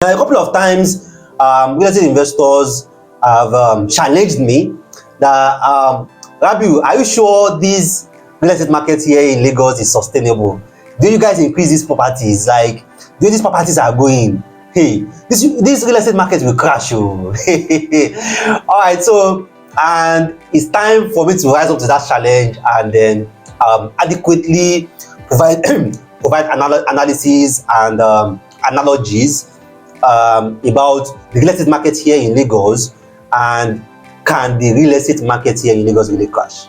Now, a couple of times, real estate investors have challenged me that, Rabiu, are you sure this real estate market here in Lagos is sustainable? Do you guys increase these properties? Like, do these properties are going? Hey, this real estate market will crash. Oh. All right, so, and it's time for me to rise up to that challenge and then adequately provide provide analysis and analogies about the real estate market here in Lagos, and can the real estate market here in Lagos really crash?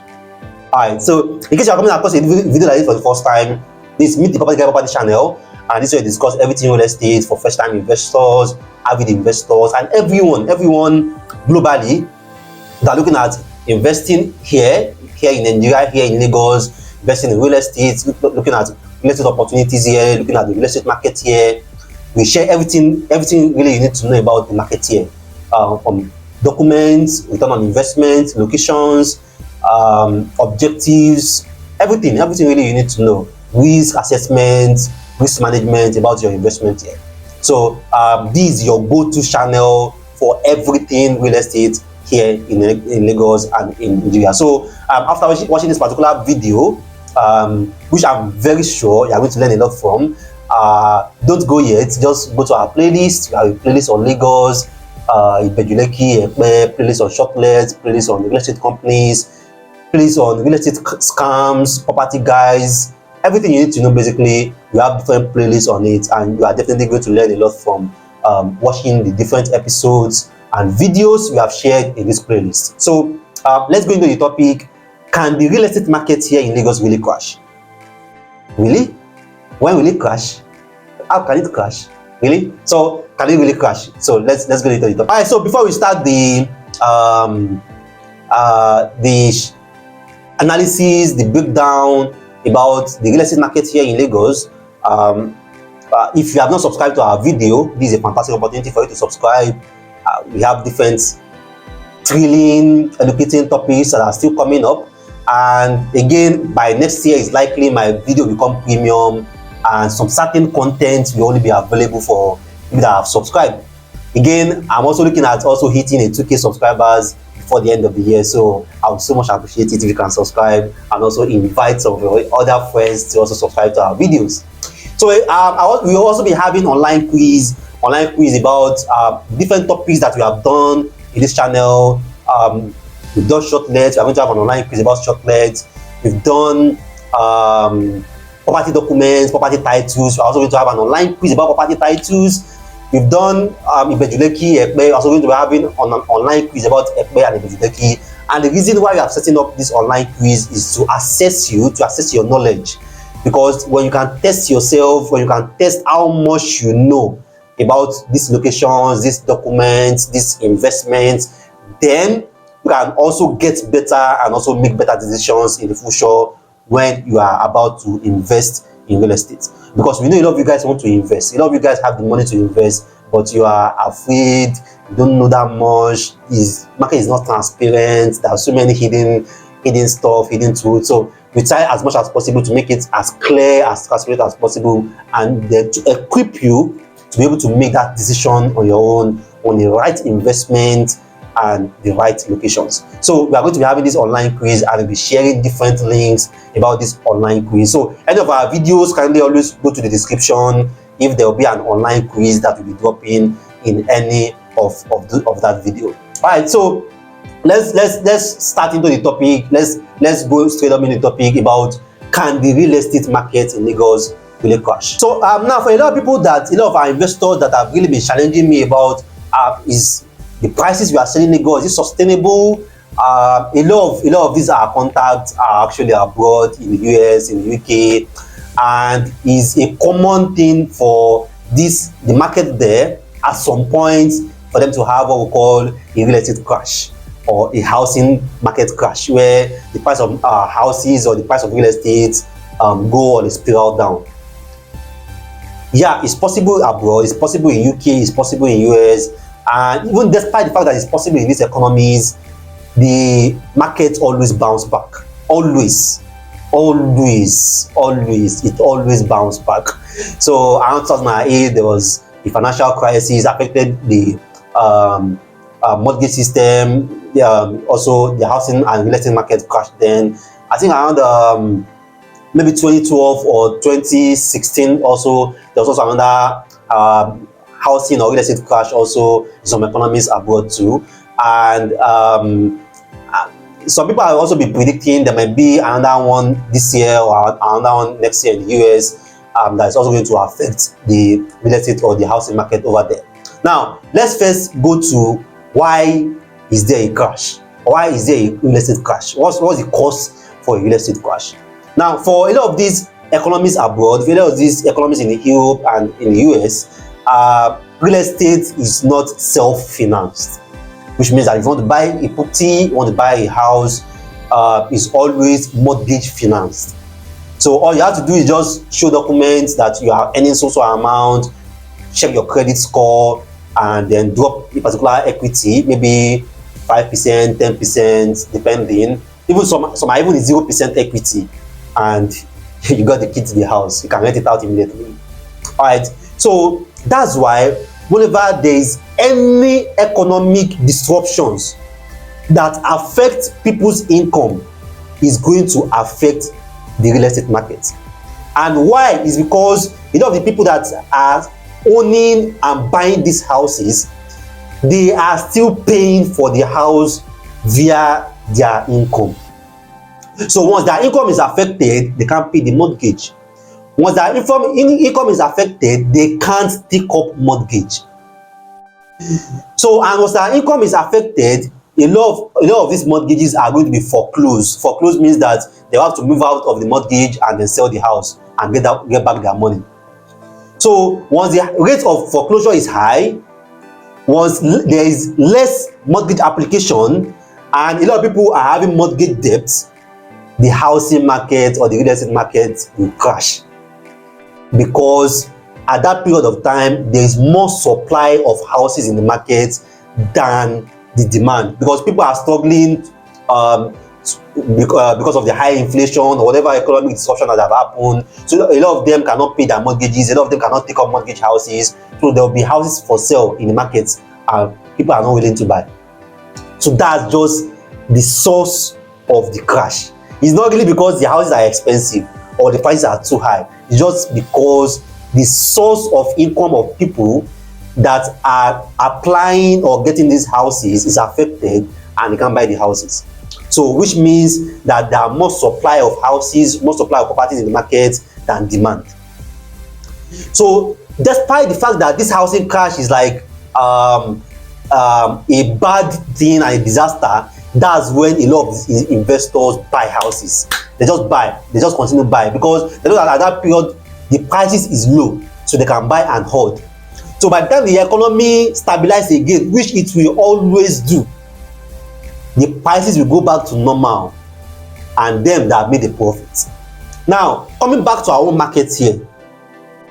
Alright, so in case you are coming across a video like this for the first time, this Meet the Property channel, and this will discuss everything real estate for first-time investors, avid investors, and everyone globally that are looking at investing here in Nigeria, here in Lagos, investing in real estate, looking at real estate opportunities here, looking at the real estate market here. We share everything really you need to know about the market here, from documents, return on investment, locations, objectives, everything really you need to know. Risk assessment, risk management about your investment here. So this is your go-to channel for everything real estate here in Lagos and in Nigeria. So after watching this particular video, which I'm very sure you are going to learn a lot from, don't go yet. Just go to our playlist. We have a playlist on Lagos, Lekki, playlist on shortlets, playlist on real estate companies, playlist on real estate scams, property guys, everything you need to know. Basically, we have different playlists on it, and you are definitely going to learn a lot from watching the different episodes and videos we have shared in this playlist. So let's go into the topic. Can the real estate market here in Lagos really crash? Really? When will it crash? How can it crash? Really? So can it really crash? So let's go into it. All right. So before we start the analysis, the breakdown about the real estate market here in Lagos, if you have not subscribed to our video, this is a fantastic opportunity for you to subscribe. We have different thrilling, educating topics that are still coming up, and again, by next year, it's likely my video will become premium, and some certain content will only be available for people that have subscribed. Again, I'm also looking at hitting a 2K subscribers before the end of the year, so I would so much appreciate it if you can subscribe and also invite some of your other friends to also subscribe to our videos. So we will also be having online quiz about different topics that we have done in this channel. We've done shortlets. We're going to have an online quiz about shortlets. We've done property documents, property titles. We're also going to have an online quiz about property titles. We've done Lekki. We're also going to be having an online quiz about Lekki and Lekki. And the reason why we are setting up this online quiz is to assess your knowledge. Because when you can test yourself, when you can test how much you know about these locations, these documents, these investments, then you can also get better and also make better decisions in the future when you are about to invest in real estate. Because we know a lot of you guys want to invest, a lot of you guys have the money to invest, but you are afraid, you don't know that much, the market is not transparent, there are so many hidden stuff, hidden tools. So we try as much as possible to make it as clear, as transparent as possible, and then to equip you to be able to make that decision on your own, on the right investment and the right locations. So we are going to be having this online quiz, and we'll be sharing different links about this online quiz. So any of our videos, kindly always go to the description if there will be an online quiz that will be dropping in any of that video. All right, so let's start into the topic. Let's go straight up into the topic about, can the real estate market in Lagos really crash? So now, for a lot of our investors that have really been challenging me about is the prices we are selling in Lagos, is it sustainable? A lot of these our contacts are actually abroad, in the US, in the UK, and is a common thing for the market there at some point for them to have what we call a real estate crash, or a housing market crash, where the price of houses or the price of real estate go on a spiral down. Yeah, it's possible abroad, it's possible in UK, it's possible in US, and even despite the fact that it's possible in these economies, the market always bounce back. Always it always bounce back. So around 2008, there was the financial crisis affected the mortgage system. Also, the housing and real estate market crashed. Then I think around maybe 2012 or 2016 also, there was also another housing or real estate crash also in some economies abroad too. And some people have also been predicting there might be another one this year or another one next year in the US that is also going to affect the real estate or the housing market over there. Now, let's first go to why is there a crash? Why is there a real estate crash? What's the cause for a real estate crash? Now, for a lot of these economies abroad, for a lot of these economies in Europe and in the US, real estate is not self-financed, which means that if you want to buy a property, you want to buy a house, it's always mortgage financed. So all you have to do is just show documents that you are earning so amount, check your credit score, and then drop a particular equity, maybe 5%, 10%, depending. Even some are even 0% equity, and you got the key to the house. You can rent it out immediately. All right. So that's why whenever there is any economic disruptions that affect people's income, is going to affect the real estate market. And why is because a lot of the people that are owning and buying these houses, they are still paying for the house via their income. So once their income is affected, they can't pay the mortgage. Once their income is affected, they can't take up mortgage. So, and once their income is affected, a lot of these mortgages are going to be foreclosed. Foreclosed means that they have to move out of the mortgage and then sell the house and get back their money. So once the rate of foreclosure is high, once there is less mortgage application, and a lot of people are having mortgage debts, the housing market or the real estate market will crash. Because at that period of time, there is more supply of houses in the market than the demand, because people are struggling because of the high inflation or whatever economic disruption that have happened. So a lot of them cannot pay their mortgages, a lot of them cannot take up mortgage houses. So there will be houses for sale in the markets and people are not willing to buy. So that's just the source of the crash. It's not really because the houses are expensive or the prices are too high. It's just because the source of income of people that are applying or getting these houses is affected and they can't buy the houses. So which means that there are more supply of houses, more supply of properties in the market than demand. So despite the fact that this housing crash is like a bad thing and a disaster, that's when a lot of investors buy houses. They just buy, they just continue to buy, because they know that at that period the prices is low, so they can buy and hold. So by the time the economy stabilizes again, which it will always do, the prices will go back to normal and them that have made a profit. Now, coming back to our own market here,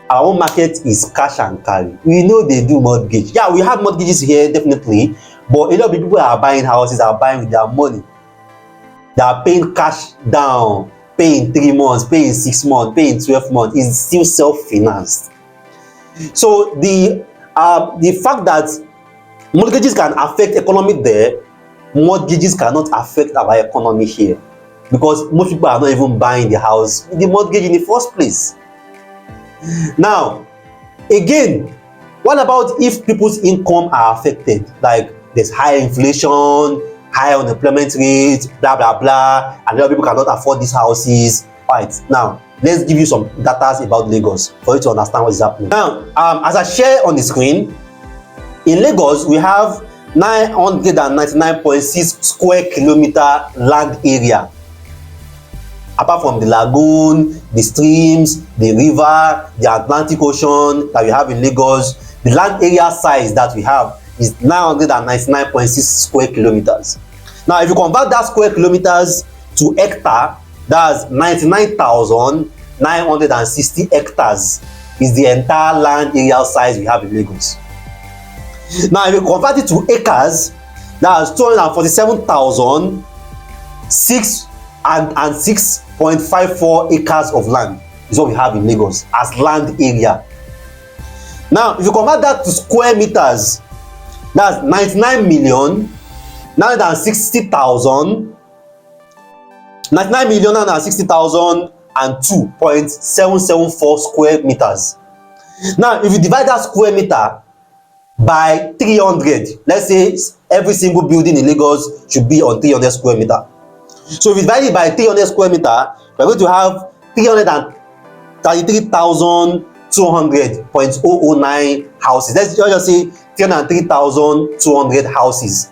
our own market is cash and carry. We know they do mortgage. Yeah, we have mortgages here, definitely, but a lot of people that are buying houses are buying with their money. They are paying cash down, paying 3 months, paying 6 months, paying 12 months. Is still self-financed. So the fact that mortgages can affect economy there, mortgages cannot affect our economy here, because most people are not even buying the house with the mortgage in the first place. Now, again, what about if people's income are affected? Like there's high inflation, high unemployment rate, blah blah blah, and a lot of people cannot afford these houses. Right, now let's give you some data about Lagos for you to understand what is happening. Now, as I share on the screen, in Lagos we have 999.6 square kilometer land area. Apart from the lagoon, the streams, the river, the Atlantic Ocean that we have in Lagos, the land area size that we have is 999.6 square kilometers. Now, if you convert that square kilometers to hectare, that's 99,960 hectares is the entire land area size we have in Lagos. Now, if you convert it to acres, that's 247,606.54 acres of land is what we have in Lagos as land area. Now, if you convert that to square meters, that's 99,960,000, 99,960,002.774 square meters. Now, if you divide that square meter by 300, let's say every single building in Lagos should be on 300 square meter. So if you divide it by 300 square meter, we're going to have 333,200.009 houses. Let's just say 303,200 houses.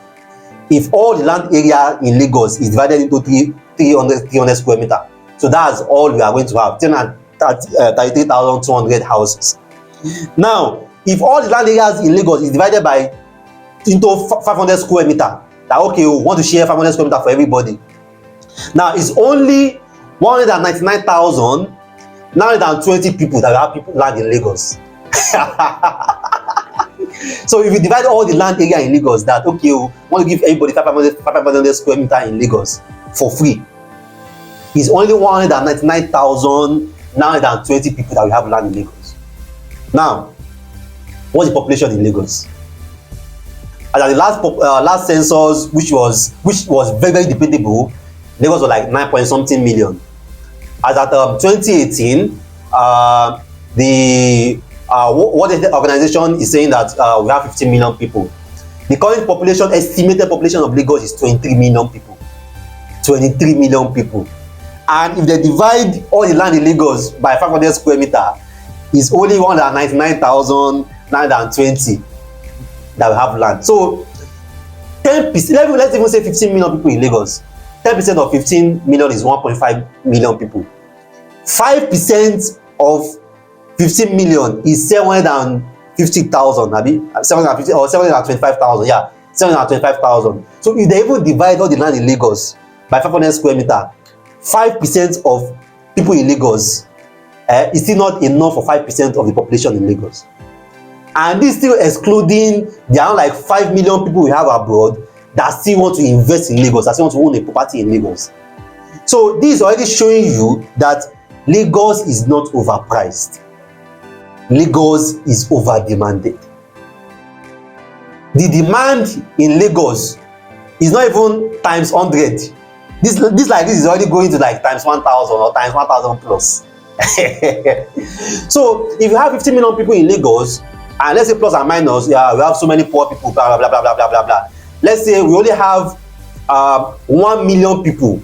If all the land area in Lagos is divided into 300 square meter, so that's all we are going to have, 333,200 houses. Now, if all the land areas in Lagos is divided by into 500 square meter, that okay, we want to share 500 square meter for everybody. Now, it's only 199,920 people that have land in Lagos. So if you divide all the land area in Lagos, that okay, we want to give everybody 500 square meter in Lagos for free, it's only 199,920 people that we have land in Lagos. Now, what's the population in Lagos? As at the last census, which was very, very debatable, Lagos was like 9 point something million. As at 2018, the World Health Organization is saying that we have 15 million people. The current population, estimated population of Lagos is 23 million people. 23 million people. And if they divide all the land in Lagos by 500 square meter, it's only 199,920 that we have land. So 10%, let's even say 15 million people in Lagos. 10% of 15 million is 1.5 million people. 5% of 15 million is 750,000, maybe 750 or 725,000. Yeah, 725,000. So if they even divide all the land in Lagos by 500 square meter, 5% of people in Lagos is still not enough for 5% of the population in Lagos. And this is still excluding the around like 5 million people we have abroad that still want to invest in Lagos, that still want to own a property in Lagos. So this is already showing you that Lagos is not overpriced. Lagos is over demanded. The demand in Lagos is not even times 100. This like this is already going to like times 1,000 or times 1,000 plus. So if you have 15 million people in Lagos, and let's say plus and minus, yeah, we have so many poor people, blah blah blah blah blah blah blah. Let's say we only have 1 million people.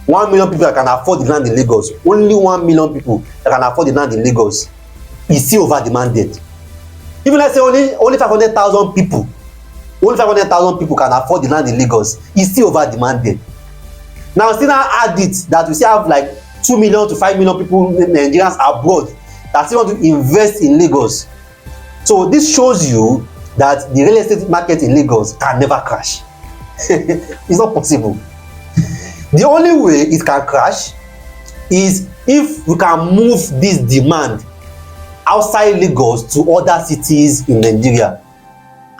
1 million people that can afford the land in Lagos. Only 1 million people that can afford the land in Lagos is still over demanded. Even let's say only 500,000 people. Only 500,000 people can afford the land in Lagos. It's still over demanded. Now still now add it that we still have like 2 million to 5 million people, Nigerians abroad, that still want to invest in Lagos. So this shows you that the real estate market in Lagos can never crash. It's not possible. The only way it can crash is if we can move this demand outside Lagos to other cities in Nigeria.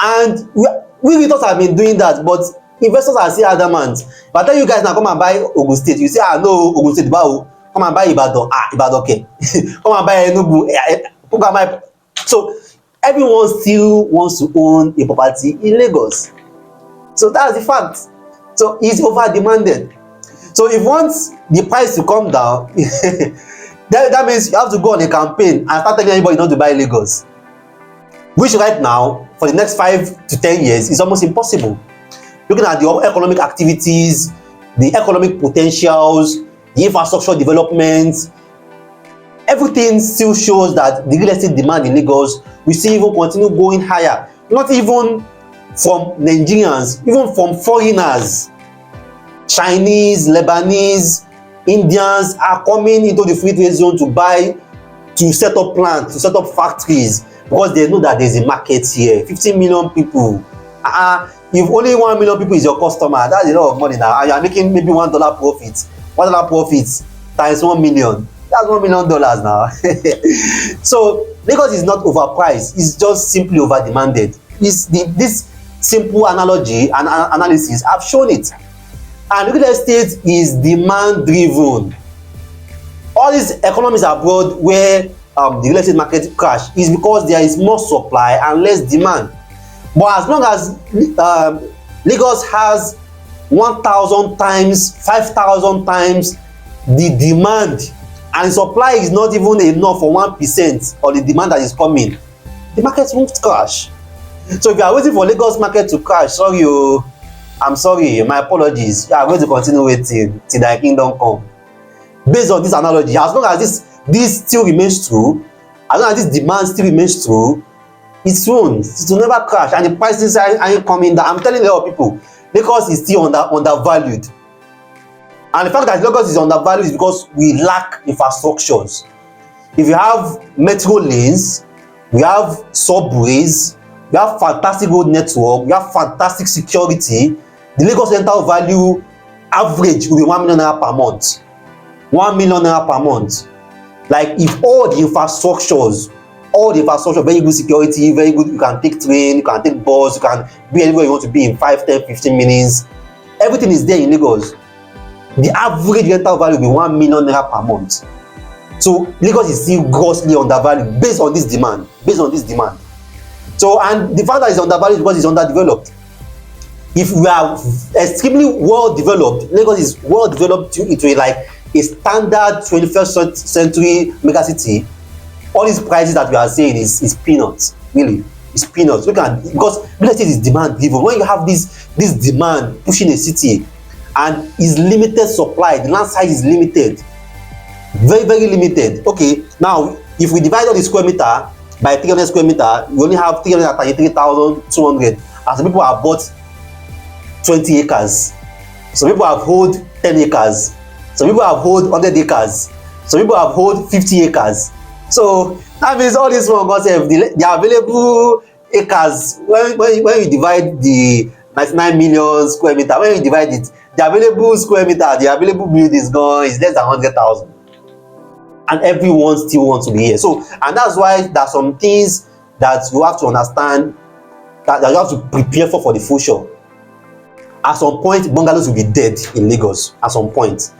And we realtors have been doing that, but investors are still adamant. If I tell you guys now, come and buy Ogun State, you say, no, Ogun State, come and buy Ibadan. Ibadan, okay. Come and buy Enugu. So everyone still wants to own a property in Lagos. So that's the fact. So it's over demanded. So if once the price to come down, that means you have to go on a campaign and start telling anybody not to buy Lagos, which right now for the next 5 to 10 years is almost impossible. Looking at the economic activities, the economic potentials, the infrastructure development, everything still shows that the real estate demand in Lagos will still even continue going higher. Not even from Nigerians, even from foreigners. Chinese, Lebanese, Indians are coming into the free trade zone to buy, to set up plants, to set up factories, because they know that there's a market here. 15 million people. If only 1 million people is your customer, that's a lot of money now. And you are making maybe $1 profit. $1 profit times 1 million. That's $1 million now. So Lagos is not overpriced. It's just simply over demanded. This simple analogy and analysis, I've shown it. And real estate is demand driven. All these economies abroad where the real estate market crash is because there is more supply and less demand. But as long as Lagos has 1,000 times, 5,000 times the demand, and the supply is not even enough for 1% of the demand that is coming, the market won't crash. So if you are waiting for Lagos market to crash, sorry o, I'm sorry, my apologies, you are going to continue waiting till thy kingdom come. Based on this analogy, as long as this still remains true, as long as this demand still remains true, it will never crash, and the prices aren't coming down. I'm telling a lot of people, Lagos is still undervalued. And the fact that Lagos is undervalued is because we lack infrastructures. If you have metro lanes, we have subways, we have fantastic road network, we have fantastic security, the Lagos rental value average will be 1 million naira per month. 1 million naira per month. Like, if all the infrastructures, very good security, very good, you can take train, you can take bus, you can be anywhere you want to be in 5, 10, 15 minutes. Everything is there in Lagos. The average rental value will be 1 million naira per month. So Lagos is still grossly undervalued based on this demand. So, and the fact that it's undervalued because it's underdeveloped. If we are extremely well developed, Lagos is well developed into a standard 21st century megacity, all these prices that we are saying is peanuts. Really, it's peanuts. Because real estate is demand driven. When you have this demand pushing a city and is limited supply, the land size is limited, very, very limited. Okay, now if we divide all the square meter by 300 square meter, you only have 333,200, and some people have bought 20 acres, some people have hold 10 acres, some people have hold 100 acres, some people have hold 50 acres. So that means all this one concept, the available acres, when you divide the 99 million square meter, when you divide it, the available square meter, the available building is less than 100,000, and everyone still wants to be here. So, and that's why there are some things that you have to understand, that you have to prepare for the future. At some point, bungalows will be dead in Lagos. At some point,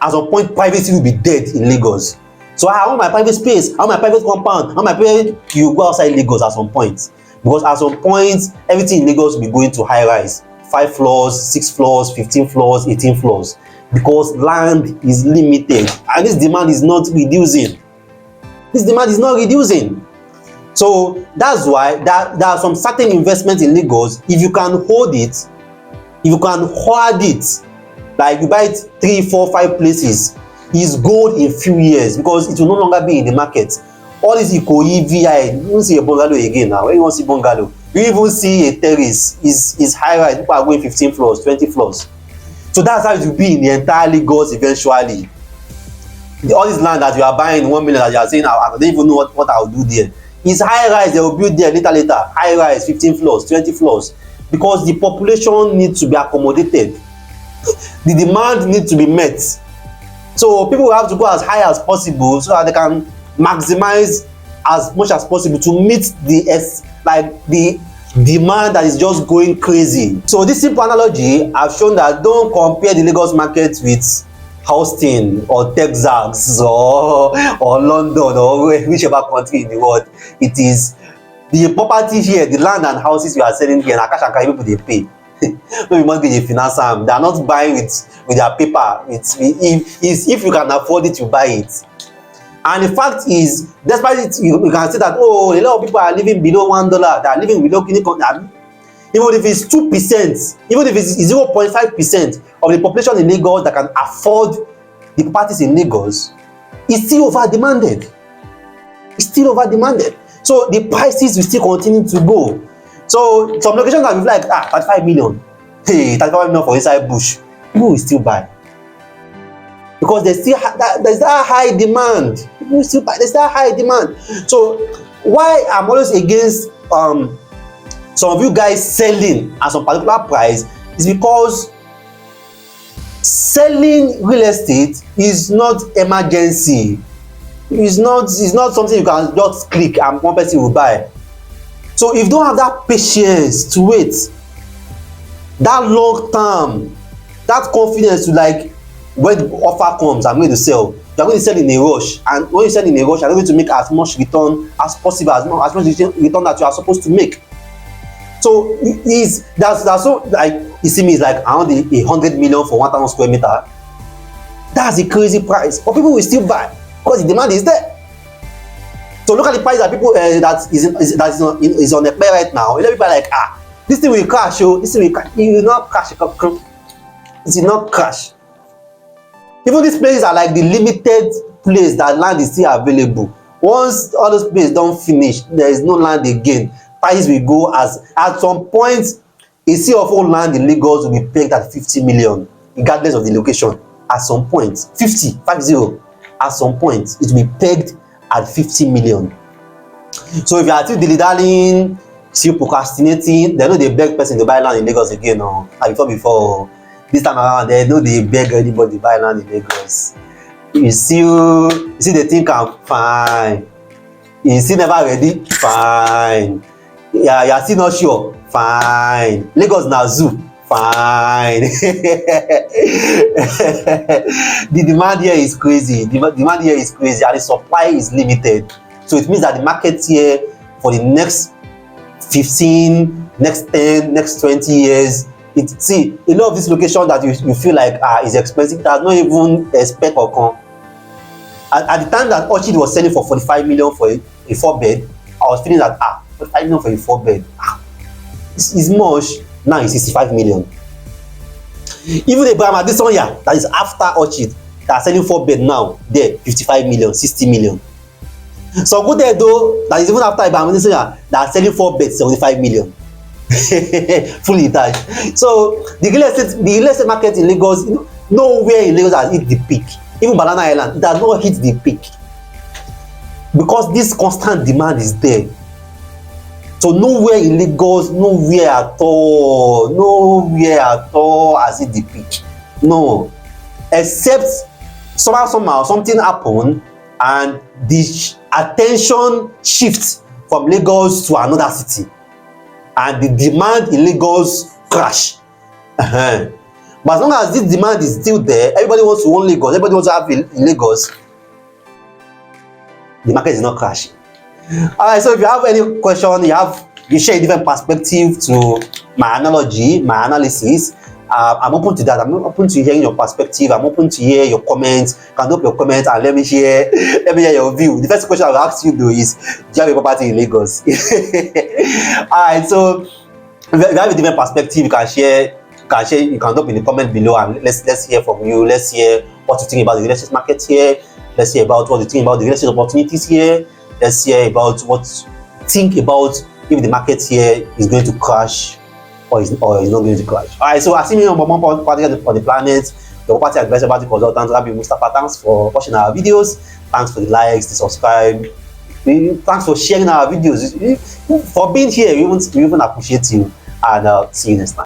privacy will be dead in Lagos. So I want my private space, I want my private compound, I want my private. You go outside Lagos at some point, because at some point everything in Lagos will be going to high rise, 5 floors, 6 floors, 15 floors, 18 floors, because land is limited and this demand is not reducing. So that's why there are some certain investments in Lagos. If you can hold it, like you buy it 3, 4, 5 places, is gold in few years, because it will no longer be in the market. All this Ikoyi, VI, you don't see a bungalow again now. When you want to see bungalow, you even see a terrace is high rise. People are going 15 floors, 20 floors. So that's how it will be in the entire Lagos eventually. All this land that you are buying 1 million, that you are saying, I don't even know what I will do there. It's high rise, they will build there later. High rise, 15 floors, 20 floors. Because the population needs to be accommodated. The demand needs to be met. So people have to go as high as possible so that they can maximize as much as possible to meet the demand that is just going crazy. So this simple analogy, I've shown that don't compare the Lagos market with Houston or Texas or London or whichever country in the world. It is the property here, the land and houses you are selling here, na cash and carry people dey pay. No be mortgage dey finance am. They are not buying with their paper. If you can afford it, you buy it. And the fact is, despite it, you can say that, oh, a lot of people are living below $1, they are living below even if it's 2%, even if it's 0.5% of the population in Lagos that can afford the properties in Lagos, it's still over demanded. So the prices will still continue to go. So some locations can be like 35 million. Hey, 35 million for inside bush. People will still buy. Because there's that high demand. People will still buy. There's that high demand. So why I'm always against some of you guys selling at some particular price is because selling real estate is not emergency. It's not something you can just click and one person will buy. So if you don't have that patience to wait, that long term, that confidence to, like, when the offer comes, I'm going to sell, you're going to sell in a rush, and when you sell in a rush, you're going to make as much return as possible, as much return that you are supposed to make. So that's so, like, you see me, is like around 100 million for 1,000 square meter. That's a crazy price, but people will still buy because the demand is there. So look at the price that people that is on the play right now. A lot of people are like, this thing will crash. Oh, this thing will crash. It will not crash. It will not crash. Even these places are like the limited place that land is still available. Once all those places don't finish, there is no land again. Prices will go, as at some point a sea of old land in Lagos will be pegged at 50 million, regardless of the location. At some point, 50. At some point, it will be pegged at 50 million. So if you are still dilly-dallying, still procrastinating, they know they beg person to buy land in Lagos again, or before. This time around, they know they beg anybody to buy land in Lagos. You see they think I'm fine. You still never ready? Fine. Yeah, you are still not sure? Fine. Lagos na zoo? Fine. The demand here is crazy. The demand here is crazy, and the supply is limited. So it means that the market here for the next 15, next 10, next 20 years, see, a lot of this location that you feel like is expensive, that not even expect or come. At the time that Orchid was selling for 45 million for a 4-bed, I was feeling that 45 million for a 4-bed, it's much. Now it's 65 million. Even the Brahma, this one here, that is after Orchid, that are selling 4-bed now, there 55 million, 60 million. So go there though, that is even after Ibrahim, this one here, that are selling 4-beds, 75 million. Fully detached. So the real estate market in Lagos, nowhere in Lagos has hit the peak. Even Banana Island, it has not hit the peak, because this constant demand is there. So nowhere in Lagos, nowhere at all has hit the peak. No, except somehow something happened and the attention shifts from Lagos to another city, and the demand in Lagos crash. But as long as this demand is still there, everybody wants to own Lagos, everybody wants to have in Lagos, the market is not crashing. Alright, so if you have any question, you share a different perspective to my analogy, my analysis, I'm open to that. I'm open to hearing your perspective. I'm open to hear your comments. You can drop your comments and let me hear your view. The first question I will ask you though is, do you have a property in Lagos? Alright, so if you have a different perspective, you can share. You can drop in the comment below, and let's hear from you. Let's hear what you think about the real estate market here. Let's hear about what you think about the real estate opportunities here. Let's hear about what you think about if the market here is going to crash or is not going to crash. Alright, so I see me on my property on the planet, your property advisor, about the consultant, Rabbi Mustafa. Thanks for watching our videos. Thanks for the likes, the subscribe. Thanks for sharing our videos. For being here, we even appreciate you, and see you next time.